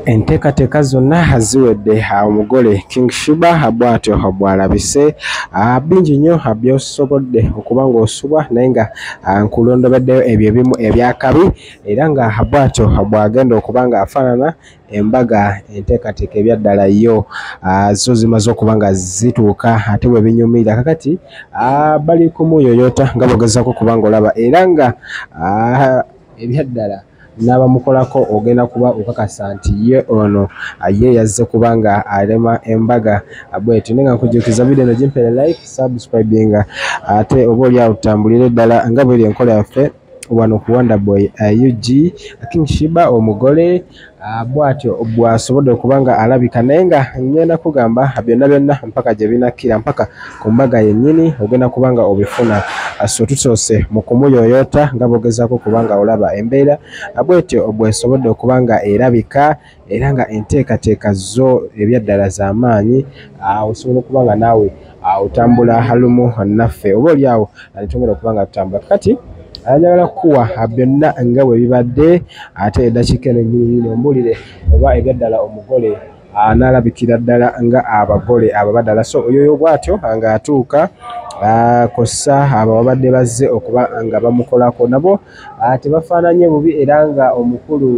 enteekateeka zonna ziwedde omugole King Sheebah bw'atyo bw'alabise bingi nnyo by'osobodde okuba ng'osubwa naye nga nkulondobeddeyo ebyo ebimu ebyakabi era nga bw'atyo bw'agenda okuba ng'afaanana embaga enteekateeka ebyaddala yo zo zimaze okuba nga zituuka ate bwe binyumira kakati bali kumuyoyota nga bogezaako okuba ng'olaba era nga ebyaddala n'abamukolako ogenda kuba okakasa nti ye ono ye yazze kuba nga alema embaga bwetyo naye nga nkujjukiza video eno gimpere like subscribing ate oba oli awo tutambulire ddala nga bweri enkola yaffe wano ku Wonderboy UG King Sheebah omugole bw'atyo bw'asobodde okuba nga alabika naye nga ngenda kugamba byonna mpaka gye binakkira mpaka ku mbaga yennyini ogenda kuba nga obifuna so tusoose mu kumuyoyota nga bogezaako okuba nga olaba embeera bw'etyo bw'esobodde okuba nga erabika era nga enteekateeka zo ebyaddala z'amaanyi osobola okuba nga naawe otambula lumu naffe oba oli awo netwongera okuba nga tutambula kati njagala kukuwa byonna nga bwe bibadde ate eddakiika eno ennyini ombulire oba ebyaddala omugole n'alabikira ddala nga abagole abo baddala so oyo bw'atyo nga atuuka kossa abo babadde bazze okuba nga bamukolako nabo tebafaananye bubi era nga omukulu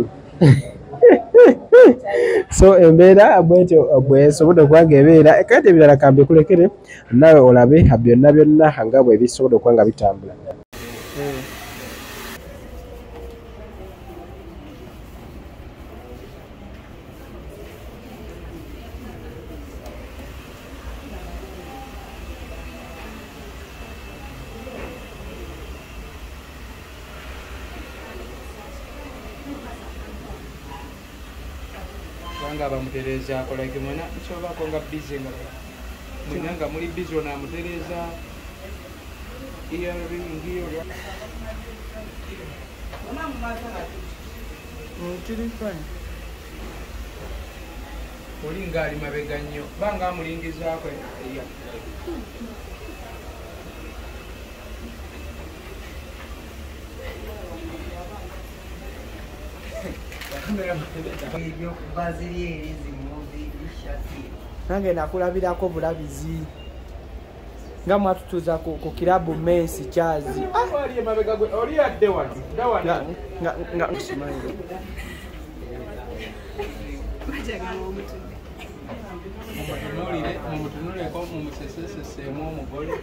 so embeera bwetyo bwesobodde okuba nga ebeera kati ebirala kambikulekere nawe olabe byonna nga bwe bisobodde okuba nga bitambula. Nga bamutereza akola kimona kyobako nga busy nga mwina nga muli busy ona amutereza earring kiri fine oli nga ali mabega nnyo banga amulingizaako nange nakulabirako bulabizi nga mwatutuuza ku kirabu Messi kyazi oli adde wano mumutunuleko mumuseseseemu omugole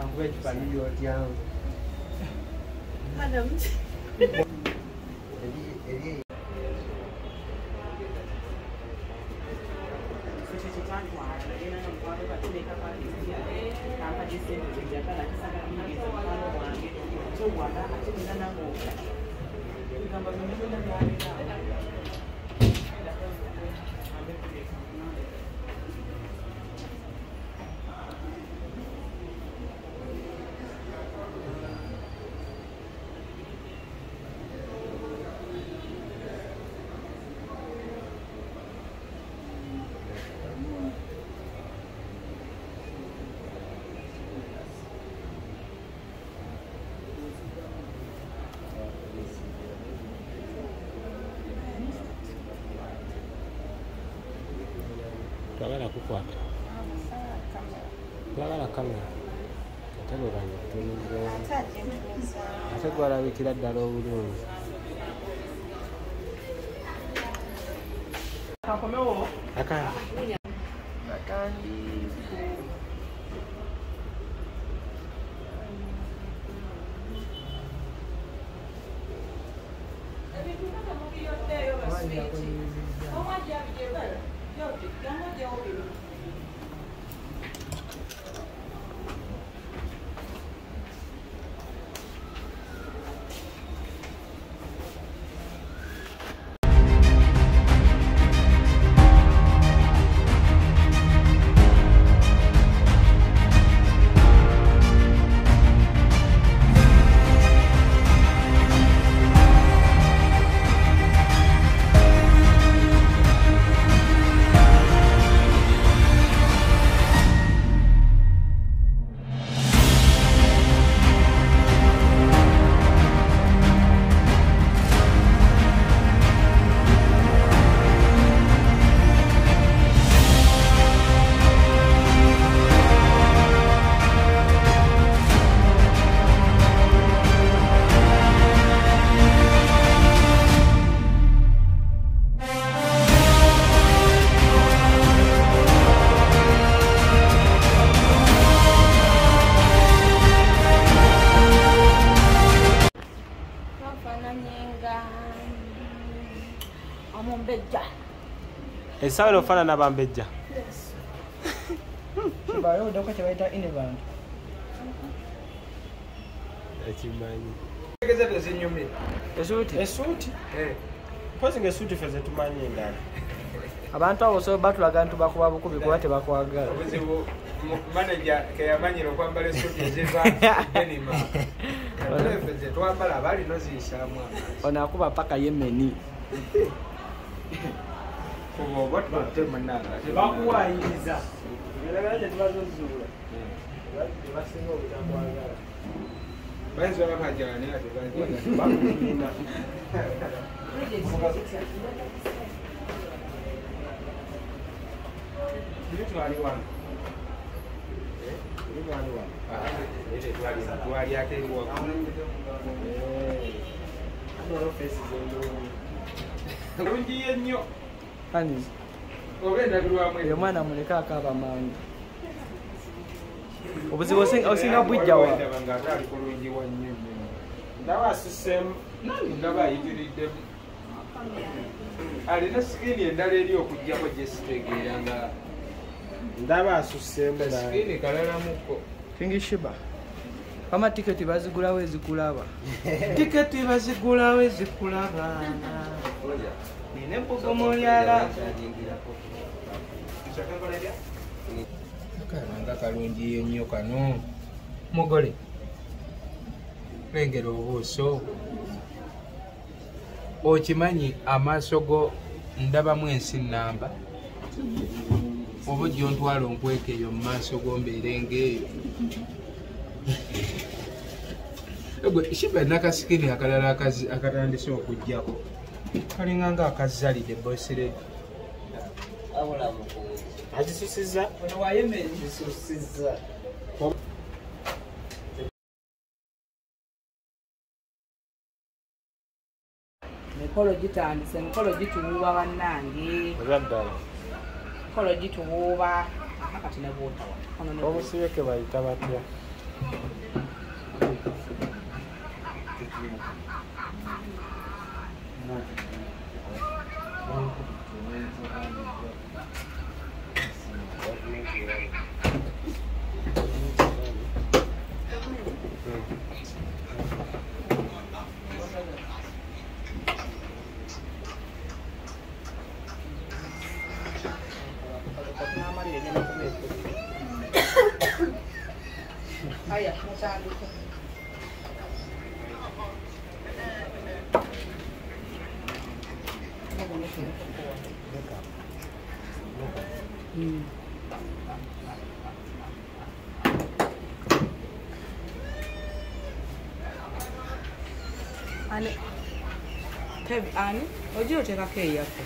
Angwe kipalili otyangu. Adam. Twagala kukwata twagala kamera ate bwe banyutunudde ate gwalabikira ddala obulungi Esawe ofana na bambejja. Kibayo doka kyabaita ineband. Ekimanyi. Tegeza tezinyumira. Esuuti. Pozi ngesuuti feze tumanyi endala. Abantu abo so batulaga ntu bakuba bukubi kuba tebakwagala. Obuzibu manager keyamanyira okwambala esuuti eziva denima. Feze twambala abali noziyisaamu. Ono akuba paka Yemeni. Kuba obwatulatte munanga. Bakuwayiriza. Ngalaje tubazozuula. Basinga obutakwagala. Bayinza bakajjana ate banjira. Bakulinda. Twali ate eriwa. Bulungi ennyo. Ani Oba endabirwamu oyo mwana muleka akaaba mangu. Obuzibu osinga bujjawa. Ndaba asussemu ndaba ayitiriddemu. Alina sikirini endala eri okujjako gye sitegeera nga Ndaba asussemu sikirini kalalamuko. King Sheebah. Kama tiketi bazigulawo ezikulaba. Tiketi bazigulawo ezikulaba. Nina empugumu lyala. Kalanga kalungi ennyo kano. Mugole. Lengera obuuso. Okimanyi amaaso go ndabamu ensi nnamba. Oba ojja ontwala onkweka eyo mu maaso go mbeerenga eyo. Sheebah nakasikini akalala akatandise okujjako. Kalinga nga akazalidde bosiredi. Agisusizza? Ono wa Yemeni. Agisusizza. Mikolo gitandise, mikolo gituwuuba bannange. Ezaddala. Mikolo gituwuuba. Kati ne bw'otawa. Obusibeke bayita batya? Aya, mutandike. Ani Kevi ani ojo otekako eyaffe.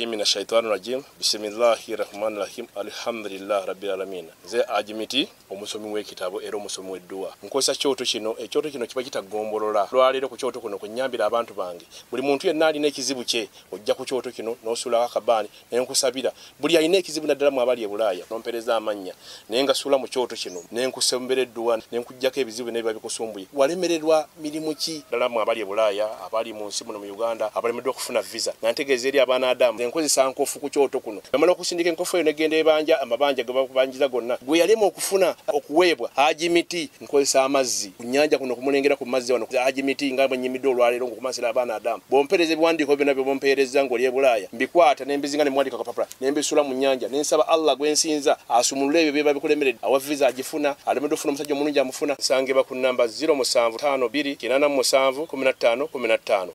Mina shaitani rajim bismillahirrahmanirrahim alhamdulillah rabbil alamin ze ajimiti omusomi w'ekitabo era omusomi w'edduwa nkozesa kyoto kino ekyoto kino kiba kitagombolola lwaliro ku kyoto kuno kunyambira abantu bange buli muntu yenna alina ekizibu kye ojja ku kyoto kino n'osula akabani nenkusabira buli alina ekizibu naddala mu abali e Bulaaya nompereza amanya nenga sula mu kyoto kino nenkusembera edduwa nenkujjako ebizibu n'ebiba bikusumbuye walemererwa mirimu ki ddala mu abali e Bulaaya abali mu nsi muno mu Uganda abalemeddwa okufuna visa nantegeeza eri abaana Adamu enkozesa nkofu ku kyoto kuno amala okusindika enkofu eyo negenda ebanja amabanja ge bakubanjiza gonna gwe yalema okufuna okuweebwa ajimiti nkozesa amazzi ku nnyanja kuno kumulengera ku mazzi wano ajimiti nga bwenyimidde olwaleero ngokumasira abaana Adamu bompereza ebiwandiiko byonna bye bompereza ng'oli e Bulaaya mbikwata nembizinga ne mwandika kapapula nembisula mu nnyanja nensaba Allah gwensinza asumulule ebyo byeba bikulemeredde awa visa agifuna alemeddwa okufuna omusajja omulungi amufuna nsangibwa ku namba 0752 887 15 15